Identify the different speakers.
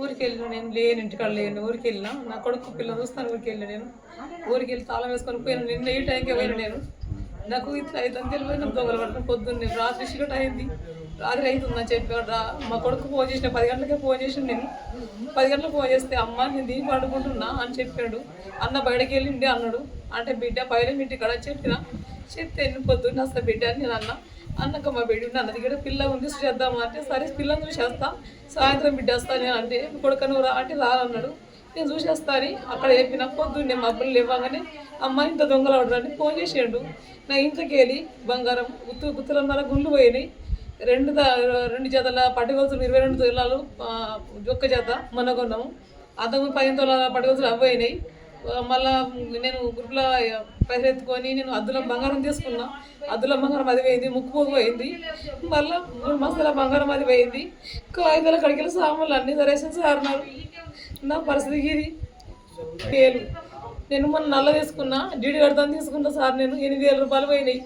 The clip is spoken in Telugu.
Speaker 1: ఊరికి వెళ్ళిన నేను లేను, ఇంటికాడ లేను, ఊరికి వెళ్ళినా. నా కొడుకు పిల్లలు చూస్తాను, ఊరికి వెళ్ళిన నేను. ఊరికి వెళ్ళి తాళం వేసుకొని పోయినా. నిన్న ఈ టైంకి పోయినా నేను. నాకు ఇట్లా అయితే తెలియదు. దొంగలు పట్టుకుని పొద్దున్నే రాత్రి చీకటి అయింది, రాత్రి అవుతుందని చెప్పాడు. మా కొడుకు ఫోన్ చేసిన 10 గంటలకే ఫోన్ చేసిన నేను. 10 గంటలకు ఫోన్ చేస్తే అమ్మ నేను దీన్ని పడుకుంటున్నా అని చెప్పాడు. అన్న బయటకు వెళ్ళిండి అన్నాడు. అంటే బిడ్డ పైన ఇంటికాడ చెప్తే నువ్వు పొద్దున్న వస్తా బిడ్డ అని నేను అన్నాక మా బిడ్డ అన్నది ఇక్కడ పిల్ల ఉంది చూసేద్దామా అంటే సరే పిల్లని చూసేస్తా, సాయంత్రం బిడ్డ వస్తా నేను అంటే కొడుకు నువ్వు రా అంటే రానన్నాడు. నేను చూసేస్తా అని అక్కడ చెప్పిన. పొద్దున్నే మబ్బులు ఇవ్వగానే అమ్మ ఇంత దొంగలు అవడానికి ఫోన్ చేసాడు. నా ఇంట్లోకి వెళ్ళి బంగారం గుత్తులన్నర గుండ్లు పోయినాయి. 2 జతల పట్టుగొలుసులు 22 తులాలు ఒక్క జత మన కొన్నాము. అంతకు 15 తులాల పట్టుగొలుసులు అవ్వయినాయి. మళ్ళా నేను గ్రూప్లో పైసలు ఎత్తుకొని నేను అద్దుల బంగారం తీసుకున్నా. అద్దుల బంగారం అది పోయింది, ముక్కు పోయింది. మళ్ళీ 3 మస్తల బంగారం అది పోయింది. కాగితాల కడిగిన సామాన్లు అన్నీ సరేషన్ సారినారు. నా పరిస్థితి ఇది నేను మొన్న నల్ల తీసుకున్నా, డీడీ కడతాను తీసుకున్నా సార్. నేను 8,000 రూపాయలు పోయినాయి.